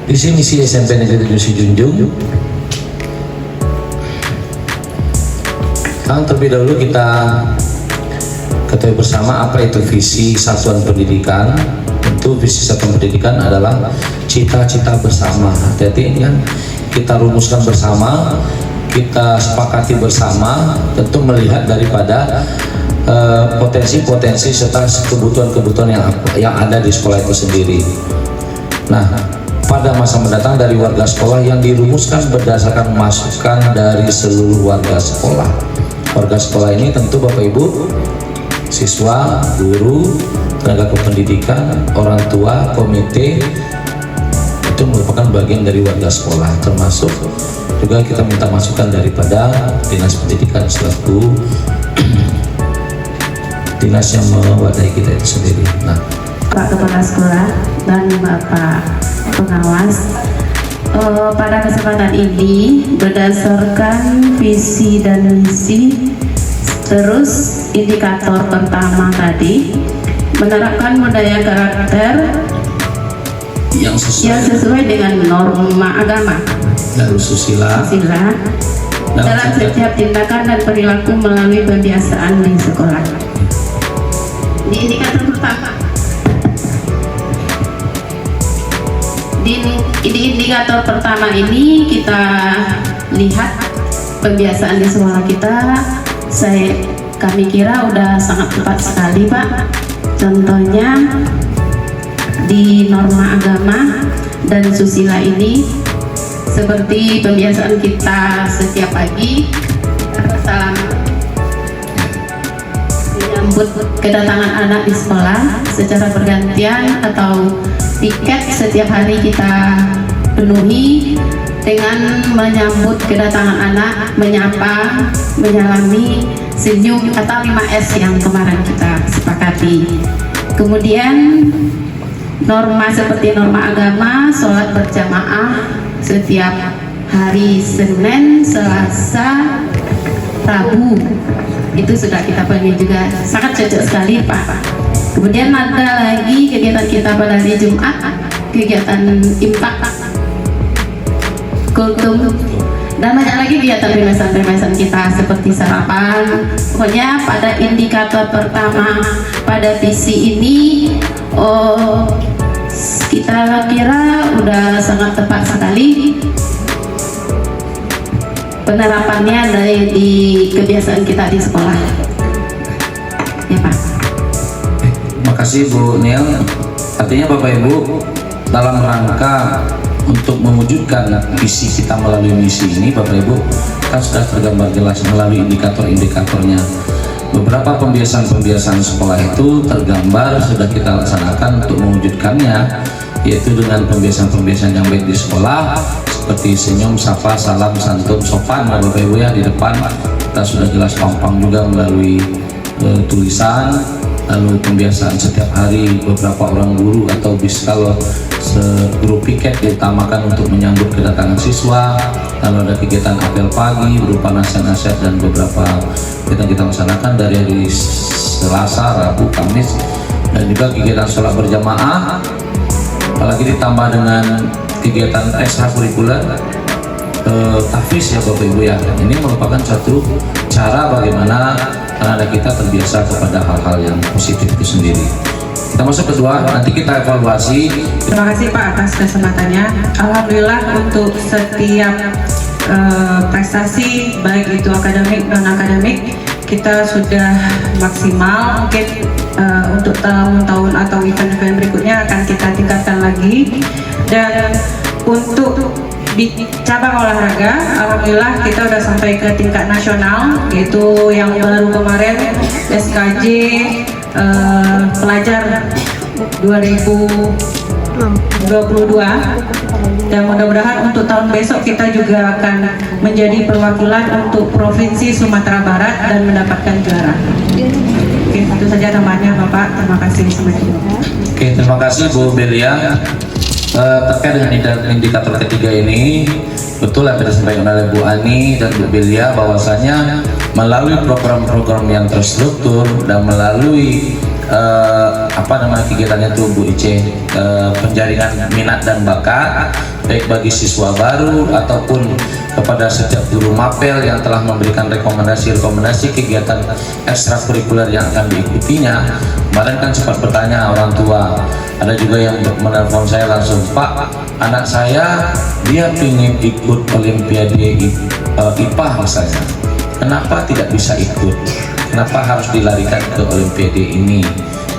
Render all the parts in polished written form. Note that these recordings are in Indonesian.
Visi misi SMP Negeri 7 Sijunjung. Terlebih dahulu kita ketahui bersama apa itu visi satuan pendidikan. Tentu visi satuan pendidikan adalah cita-cita bersama. Jadi ini kan kita rumuskan bersama, kita sepakati bersama, tentu melihat daripada potensi-potensi serta kebutuhan-kebutuhan yang ada di sekolah itu sendiri. Nah, pada masa mendatang dari warga sekolah yang dirumuskan berdasarkan masukan dari seluruh warga sekolah. Warga sekolah ini tentu Bapak Ibu, siswa, guru, tenaga kependidikan, orang tua, komite, itu merupakan bagian dari warga sekolah. Termasuk juga kita minta masukan daripada dinas pendidikan selaku dinas yang mewadahi kita itu sendiri. Nah, Pak Kepala Sekolah dan Bapak Pengawas, pada kesempatan ini berdasarkan visi dan misi, terus indikator pertama tadi menerapkan budaya karakter yang sesuai dengan norma agama dan susila dalam setiap tindakan dan perilaku melalui pembiasaan di sekolah. Di indikator pertama, di indikator pertama ini kita lihat pembiasaan di sekolah kita. Kami kira udah sangat tepat sekali, Pak. Contohnya di norma agama dan susila ini, seperti pembiasaan kita setiap pagi, salam menyambut kedatangan anak di sekolah secara bergantian, atau piket setiap hari kita penuhi dengan menyambut kedatangan anak, menyapa, menyalami, senyum, atau 5S yang kemarin kita sepakati. Kemudian norma seperti norma agama, sholat berjamaah setiap hari Senin, Selasa, Rabu, itu sudah kita penuhi juga, sangat cocok sekali Pak. Kemudian ada lagi kegiatan kita pada hari Jumat, kegiatan impak, kultum, dan banyak lagi kegiatan remesan-remesan kita seperti sarapan. Pokoknya pada indikator pertama pada visi ini, kita kira udah sangat tepat sekali penerapannya dari di kebiasaan kita di sekolah. Ya Pak. Makasih Bu Niel. Artinya Bapak Ibu, dalam rangka untuk mewujudkan visi kita melalui misi ini, Bapak Ibu, kan sudah tergambar jelas melalui indikator-indikatornya. Beberapa pembiasaan-pembiasaan sekolah itu tergambar sudah kita laksanakan untuk mewujudkannya, yaitu dengan pembiasaan-pembiasaan yang baik di sekolah, seperti senyum, sapa, salam, santun, sopan, Bapak Ibu ya, di depan kita sudah jelas pampang juga melalui tulisan. Lalu pembiasaan setiap hari beberapa orang guru atau kalau guru piket diutamakan untuk menyambut kedatangan siswa. Lalu ada kegiatan apel pagi berupa nasihat-nasihat dan beberapa kita laksanakan dari hari Selasa, Rabu, Kamis, dan juga kegiatan sholat berjamaah. Apalagi ditambah dengan kegiatan ekstrakurikuler, tahfiz ya Bapak Ibu ya. Ini merupakan satu cara bagaimana anak kita terbiasa kepada hal-hal yang positif itu sendiri. Kita masuk kedua, nanti kita evaluasi. Terima kasih Pak atas kesempatannya. Alhamdulillah untuk setiap prestasi, baik itu akademik non akademik, kita sudah maksimal. Mungkin untuk tahun-tahun atau event-event berikutnya akan kita tingkatkan lagi. Dan untuk di cabang olahraga, alhamdulillah kita udah sampai ke tingkat nasional, yaitu yang baru kemarin SKJ pelajar 2022, dan mudah-mudahan untuk tahun besok kita juga akan menjadi perwakilan untuk Provinsi Sumatera Barat dan mendapatkan juara. Oke, itu saja tambahnya Bapak. Terima kasih. Oke, terima kasih Bu Belia. Terkait dengan indikator ketiga ini, betul yang disampaikan oleh Bu Ani dan Bu Belia bahwasanya melalui program-program yang terstruktur dan melalui kegiatannya tuh Bu Ice, penjaringan minat dan bakat baik bagi siswa baru ataupun kepada setiap guru mapel yang telah memberikan rekomendasi kegiatan ekstrakurikuler yang akan diikutinya. Kemarin kan sempat bertanya orang tua, ada juga yang menelpon saya langsung, Pak, anak saya dia ingin ikut Olimpiade IPA misalnya, kenapa tidak bisa ikut? Kenapa harus dilarikan ke Olimpiade ini?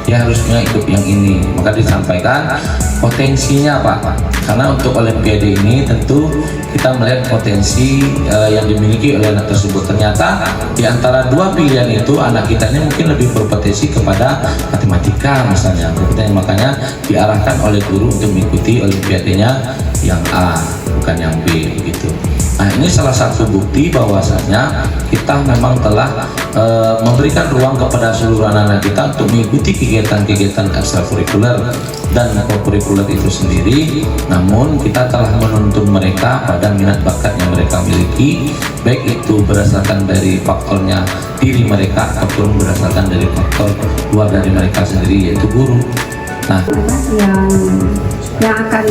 Dia harusnya ikut yang ini. Maka disampaikan potensinya Pak, karena untuk Olimpiade ini tentu kita melihat potensi yang dimiliki oleh anak tersebut. Ternyata di antara dua pilihan itu anak kita ini mungkin lebih berpotensi kepada matematika misalnya, makanya diarahkan oleh guru untuk mengikuti Olimpiadenya yang A bukan yang B begitu. Nah, ini salah satu bukti bahwasanya kita memang telah memberikan ruang kepada seluruh anak-anak kita untuk mengikuti kegiatan-kegiatan ekstrakurikuler dan kokurikuler itu sendiri. Namun kita telah menuntun mereka pada minat bakat yang mereka miliki, baik itu berdasarkan dari faktornya diri mereka ataupun berdasarkan dari faktor luar dari mereka sendiri, yaitu guru. Nah, yang akan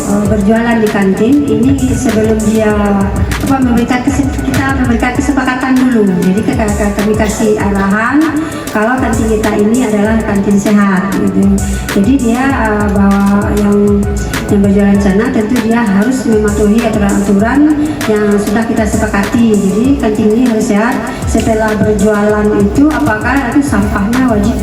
berjualan di kantin ini sebelum dia memberikan kesepakatan dulu. Jadi kami kasih arahan kalau kantin kita ini adalah kantin sehat gitu. Jadi dia bahwa yang berjualan sana tentu dia harus mematuhi aturan-aturan yang sudah kita sepakati. Jadi kantin ini harus sehat. Setelah berjualan itu apakah itu sampahnya wajib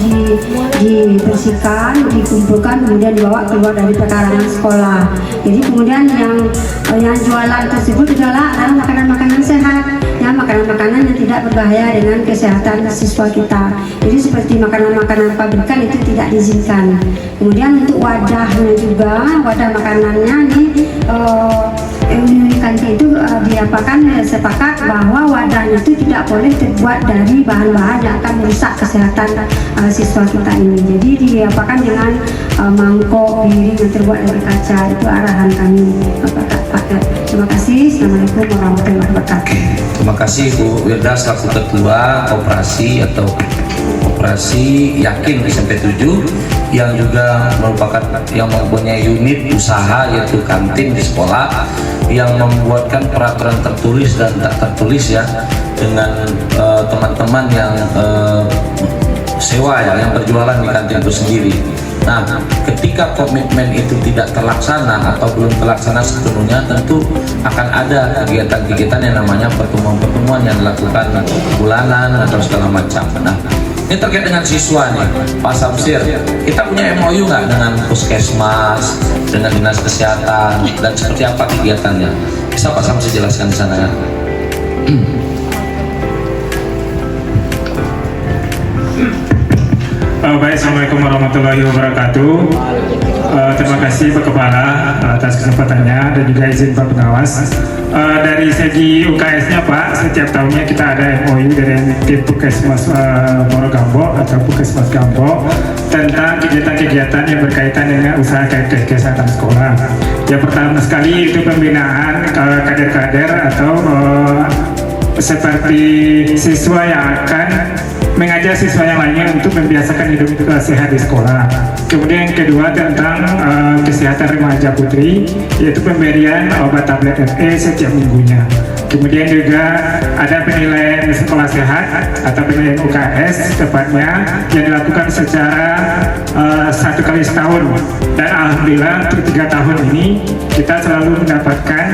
dibersihkan, dikumpulkan, kemudian dibawa keluar dari pekarangan sekolah. Jadi kemudian yang jualan tersebut adalah makanan-makanan sehat, ya, makanan-makanan yang tidak berbahaya dengan kesehatan siswa kita. Jadi seperti makanan-makanan pabrikan itu tidak diizinkan. Kemudian untuk wadahnya juga, wadah makanannya nih kantin itu diapakan sepakat bahwa wadahnya itu tidak boleh terbuat dari bahan-bahan yang akan merusak kesehatan siswa kita ini. Jadi diapakan dengan mangkok piring yang terbuat dari kaca. Itu arahan kami Pak. Terima kasih. Assalamualaikum warahmatullahi wabarakatuh. Terima kasih Bu Wirda selaku Ketua Koperasi atau Koperasi Yakin SMP 7 yang juga merupakan yang mempunyai unit usaha yaitu kantin di sekolah yang membuatkan peraturan tertulis dan tak tertulis ya dengan teman-teman yang sewa ya, yang berjualan di kantin itu sendiri. Nah, ketika komitmen itu tidak terlaksana atau belum terlaksana sepenuhnya, tentu akan ada kegiatan-kegiatan yang namanya pertemuan-pertemuan yang dilakukan bulanan atau segala macam. Nah, ini terkait dengan siswa nih, Pak Samsir, kita punya MOU nggak dengan Puskesmas, dengan Dinas Kesehatan, dan seperti apa kegiatannya? Bisa Pak Samsir jelaskan di sana ya? Baik, Assalamualaikum warahmatullahi wabarakatuh. Terima kasih Pak Kepala atas kesempatannya dan juga izin Pak Pengawas. Dari segi UKS-nya Pak, setiap tahunnya kita ada MOU dari tim Puskesmas Morogambo atau Puskesmas Gambo tentang kegiatan-kegiatan yang berkaitan dengan usaha kesehatan sekolah. Yang pertama sekali itu pembinaan kader-kader atau seperti siswa yang akan mengajar siswa yang lainnya untuk membiasakan hidup sehat di sekolah. Kemudian yang kedua tentang kesehatan remaja putri, yaitu pemberian obat tablet FE setiap minggunya. Kemudian juga ada penilaian sekolah sehat atau penilaian UKS tepatnya yang dilakukan secara 1 kali setahun. Dan alhamdulillah untuk 3 tahun ini kita selalu mendapatkan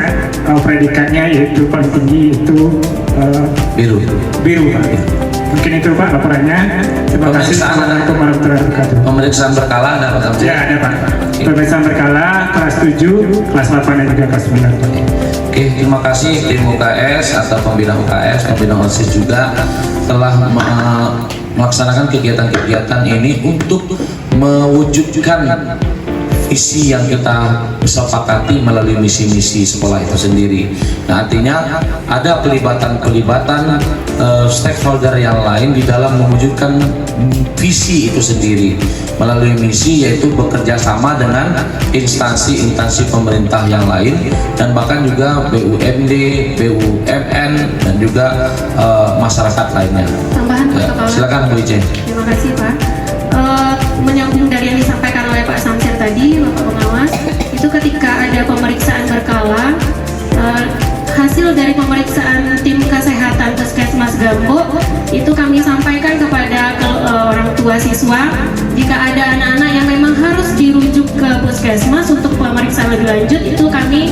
predikatnya yaitu paling tinggi itu biru Pak. Mungkin itu Pak laporannya. Terima kasih. Assalamualaikum warahmatullahi wabarakatuh. Pemeriksaan berkala ada Pak Samsir? Ya ada Pak. Pemeriksaan berkala kelas 7, kelas 8 dan juga kelas 9 Pak. Oke, terima kasih tim UKS atau pembina UKS, pembina OSIS juga telah melaksanakan kegiatan-kegiatan ini untuk mewujudkan isi yang kita sepakati melalui misi-misi sekolah itu sendiri. Nah, artinya ada pelibatan stakeholder yang lain di dalam mewujudkan visi itu sendiri melalui misi, yaitu bekerja sama dengan instansi-instansi pemerintah yang lain dan bahkan juga BUMD, BUMN dan juga masyarakat lainnya. Tambahan ya, silakan Bu Ice. Terima kasih Pak. tadi, Bapak Pengawas, itu ketika ada pemeriksaan berkala, hasil dari pemeriksaan tim kesehatan Puskesmas Gambo itu kami sampaikan kepada orang tua siswa jika ada anak-anak yang memang harus dirujuk ke Puskesmas untuk pemeriksaan lebih lanjut, itu kami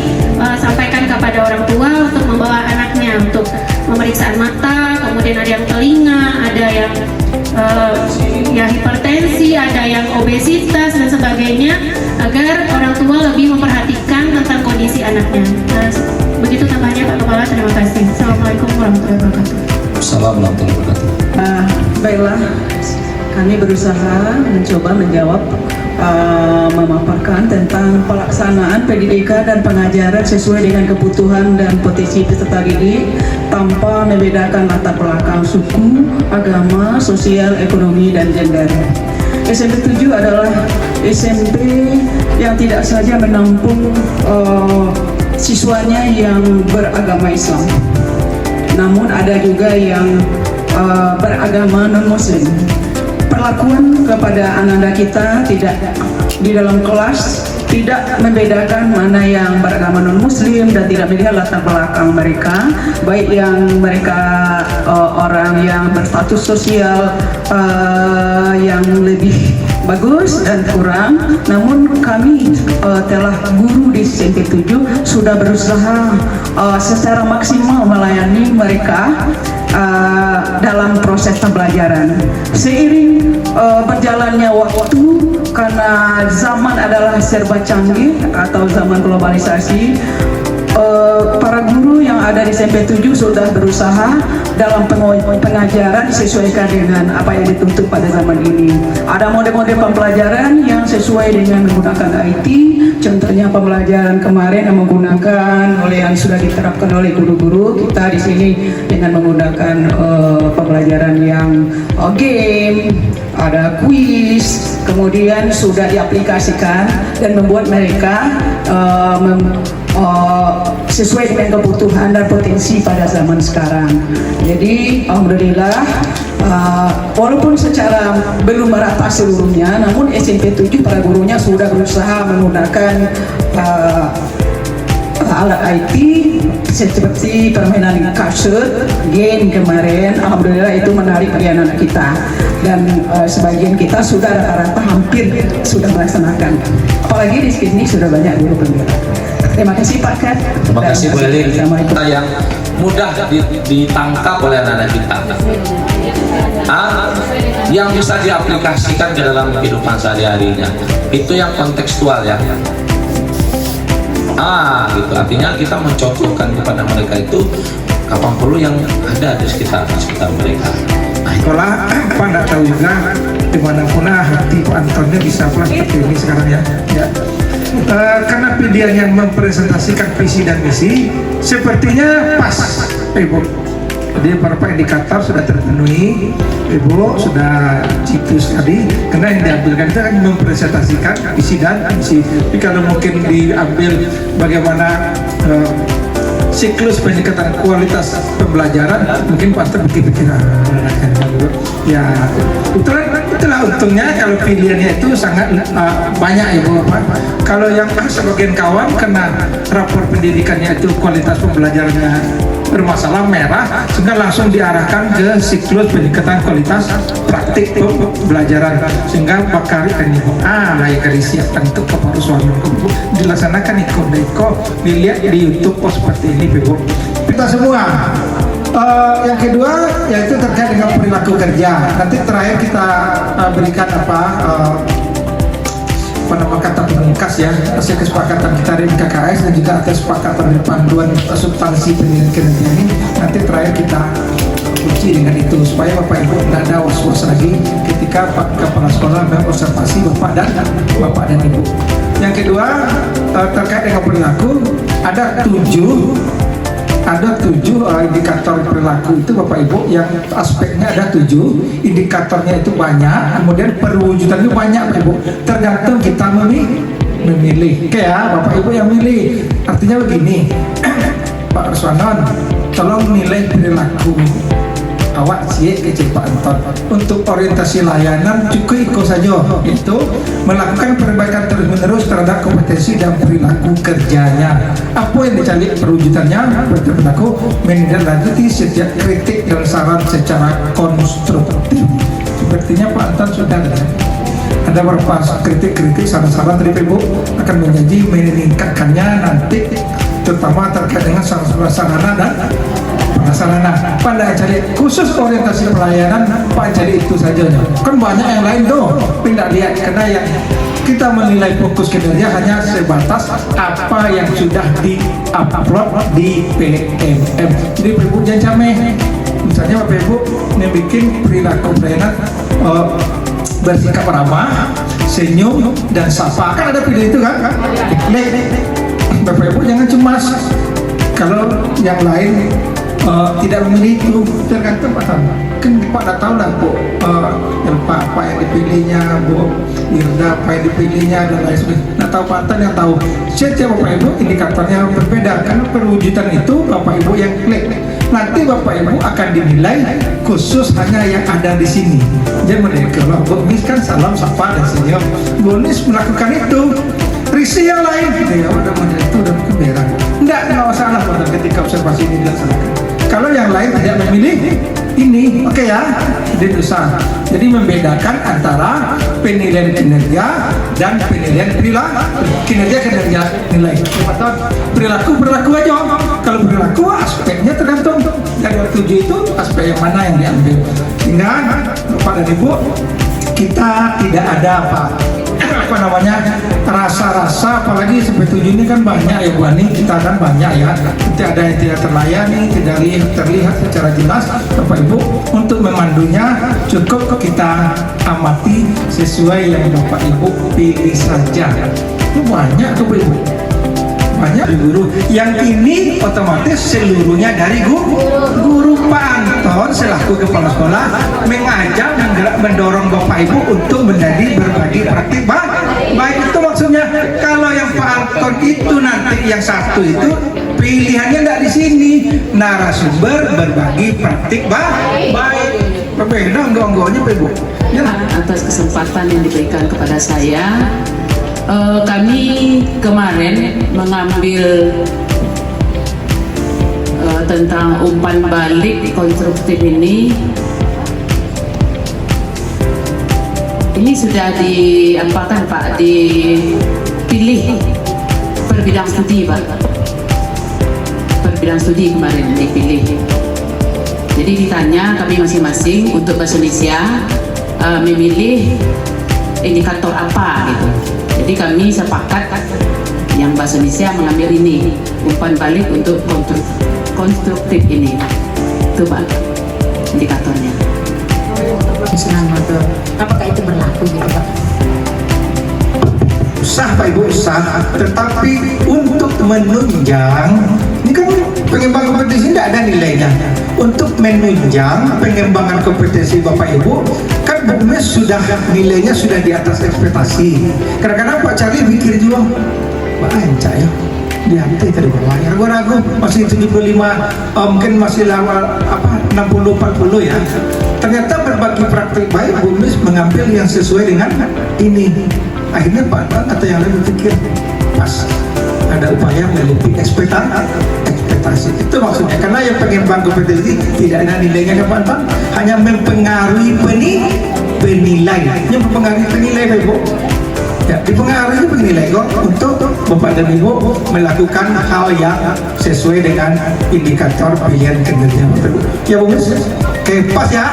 sampaikan kepada orang tua untuk membawa anaknya untuk pemeriksaan mata, kemudian ada yang telinga, ada yang ya hipertensi, ada yang obesitas dan sebagainya, agar orang tua lebih memperhatikan tentang kondisi anaknya. Begitu tambahnya Pak Kepala, terima kasih. Assalamualaikum warahmatullahi wabarakatuh. Assalamualaikum warahmatullahi wabarakatuh. Baiklah, kami berusaha mencoba menjawab, memaparkan tentang pelaksanaan pendidikan dan pengajaran sesuai dengan kebutuhan dan potensi peserta didik tanpa membedakan latar belakang suku, agama, sosial, ekonomi, dan gender. SMP 7 adalah SMP yang tidak saja menampung siswanya yang beragama Islam, namun ada juga yang beragama non-Muslim. Perlakuan kepada anak-anak kita tidak di dalam kelas tidak membedakan mana yang beragama non-Muslim dan tidak melihat latar belakang mereka, baik yang mereka orang yang berstatus sosial yang lebih bagus dan kurang. Namun kami telah guru di SMP 7 sudah berusaha secara maksimal melayani mereka dalam proses pembelajaran. Seiring berjalannya waktu, karena zaman adalah serba canggih atau zaman globalisasi, para guru yang ada di SMP 7 sudah berusaha dalam pengajaran disesuaikan dengan apa yang dituntut pada zaman ini. Ada model-model pembelajaran yang sesuai dengan menggunakan IT. Contohnya pembelajaran kemarin yang menggunakan yang sudah diterapkan oleh guru-guru kita di sini dengan menggunakan pembelajaran yang game, ada kuis, kemudian sudah diaplikasikan dan membuat mereka sesuai dengan kebutuhan dan potensi pada zaman sekarang. Jadi alhamdulillah, walaupun secara belum merata seluruhnya, namun SMP 7 para gurunya sudah berusaha menggunakan alat IT seperti permainan kaset, game kemarin. Alhamdulillah itu menarik bagi anak-anak kita, dan sebagian kita sudah rata-rata hampir sudah melaksanakan. Apalagi di sini sudah banyak guru penggerak. Terima kasih Pak Kat. Terima kasih Bu Eli. Kita yang mudah ditangkap oleh anak-anak kita, yang bisa diaplikasikan ke dalam kehidupan sehari-harinya, itu yang kontekstual ya. Gitu. Artinya kita mencocokkan kepada mereka itu kapan perlu yang ada di sekitar mereka. Sekolah Pak nggak tahu juga dimanapun hati Pak Antonnya bisa pulang seperti ini sekarang ya. Karena pilihan yang mempresentasikan visi dan misi sepertinya pas, Ibu. Jadi beberapa indikator sudah terpenuhi, Ibu sudah jitu sekali. Karena yang diambilkan itu kan mempresentasikan visi dan misi. Tapi kalau mungkin diambil bagaimana siklus peningkatan kualitas pembelajaran, mungkin Pak Anton berpikiran. Ya, itulah untungnya kalau pilihannya itu sangat banyak Ibu. Kalau yang sebagian kawan kena rapor pendidikannya itu kualitas pembelajarannya bermasalah merah, sehingga langsung diarahkan ke siklus peningkatan kualitas praktik pembelajaran, sehingga bakal ini layak disiapkan untuk keparusuan dilaksanakan ikut dilihat di YouTube seperti ini Ibu. Kita semua. Yang kedua yaitu terkait dengan perilaku kerja. Nanti terakhir kita berikan kata pemungkas ya, hasil kesepakatan kita dari KKS dan juga kesepakatan dari panduan substansi pendidikan ini. Nanti terakhir kita kunci dengan itu supaya Bapak Ibu tidak ada was-was lagi ketika Pak Kepala Sekolah mengobservasi Bapak dan Ibu. Yang kedua terkait dengan perilaku, ada tujuh indikator perilaku itu Bapak Ibu, yang aspeknya ada 7, indikatornya itu banyak, kemudian perwujudannya banyak Bapak Ibu, tergantung kita memilih. Oke ya, Bapak Ibu yang milih. Artinya begini, Pak Ruswanon, tolong nilai perilaku awak siap ke Pak Anton. Untuk orientasi layanan cukup ikut saja, itu melakukan perbaikan terus-menerus terhadap kompetensi dan perilaku kerjanya. Apa yang dicari perwujudannya? Berlaku menindaklanjuti setiap kritik dan saran secara konstruktif. Sepertinya Pak Anton sudah ada beberapa kritik-kritik saran-saran dari Ibu akan menjadi meningkatkannya nanti, terutama terkait dengan sarana dan prasarana. Pada cari khusus orientasi pelayanan, Pak cari itu saja. Kan banyak yang lain tuh, tidak lihat karena yang kita menilai fokus kinerja hanya sebatas apa yang sudah di-upload di PMM. Jadi Ibu jangan cameh. Misalnya Bapak Ibu membuat perilaku pelayanan bersikap ramah, senyum, dan sapa. Kan ada pilih itu kan? Bapak Ibu jangan cemas kalau yang lain tidak memilih itu, tergantung Pak Tan. Kan Pak dah tahu lah Bu, yang Pak yang dipilihnya, Bu Irda apa yang dipilihnya dan lain sebagainya. Nah tahu Pak Tan yang tahu. Setiap Bapak Ibu indikatornya berbeda, karena perwujudan itu Bapak Ibu yang klik. Nanti Bapak Ibu akan dinilai khusus hanya yang ada di sini. Jadi kalau Bu Nis kan salam sapa dan senyum, Bu Nis melakukan itu. Risi yang lain, ya udah model itu udah keberan. Nggak masalah pada ketika observasi ini dilaksanakan. Kalau yang lain tidak memilih ini, oke ya, jadi usah. Jadi membedakan antara penilaian kinerja dan penilaian perilaku. Kinerja nilai. Perilaku aja. Kalau perilaku aspeknya tergantung dari 7 itu aspek yang mana yang diambil. Sehingga Bapak dan Ibu, kita tidak ada apa namanya rasa-rasa, apalagi sampai 7 ini kan banyak ya Bu Ani, kita kan banyak ya, tidak ada yang tidak terlayani, tidak terlihat secara jelas. Bapak Ibu untuk memandunya cukup kita amati sesuai yang Bapak Ibu pilih saja. Itu banyak tuh Ibu, banyak guru. Yang ini otomatis seluruhnya dari guru Pak Anton selaku kepala sekolah mengajak, menggerak, mendorong Bapak Ibu untuk menjadi berbagi praktik baik. Itu maksudnya. Kalau yang Pak Anton itu nanti yang satu itu pilihannya nggak di sini, narasumber berbagi praktik baik. Berbeda enggak-enggaknya Pak Ibu ya. Atas kesempatan yang diberikan kepada saya, kami kemarin mengambil tentang umpan balik konstruktif ini sudah diapakan Pak, dipilih per bidang studi Pak, per bidang studi kemarin dipilih. Jadi ditanya kami masing-masing untuk bahasa Indonesia memilih indikator apa gitu. Jadi kami sepakat yang bahasa Indonesia mengambil ini, umpan balik untuk konstruktif ini. Itu Pak indikatornya. Apakah itu berlaku gitu Pak? Sah Pak Ibu, sah, tetapi untuk menunjang, ini kan pengembangan kompetensi tidak ada nilainya. Untuk menunjang pengembangan kompetensi Bapak Ibu, kan Bu Mes sudah nilainya sudah di atas ekspektasi. Kadang-kadang Pak Charlie mikir juga, Pak Encak ya, di hati tadi berlayar, ragu-ragu masih 75, mungkin masih lama 60-40 ya. Ternyata berbagi praktik baik, Bu Mes mengambil yang sesuai dengan ini. Akhirnya Pak Anton atau yang lain berpikir pas ada upaya melebihi ekspektasi. Itu maksudnya, karena yang pengembang kompetensi tidak ada nilainya Pak Anton, hanya mempengaruhi penilai, yang mempengaruhi penilai Pak Ibu. Ya, dipengaruhi penilai kok untuk Bapak dan Ibu melakukan hal yang sesuai dengan indikator pilihan kinerja Bapak Ibu. Ya Bu Mes, oke pas ya.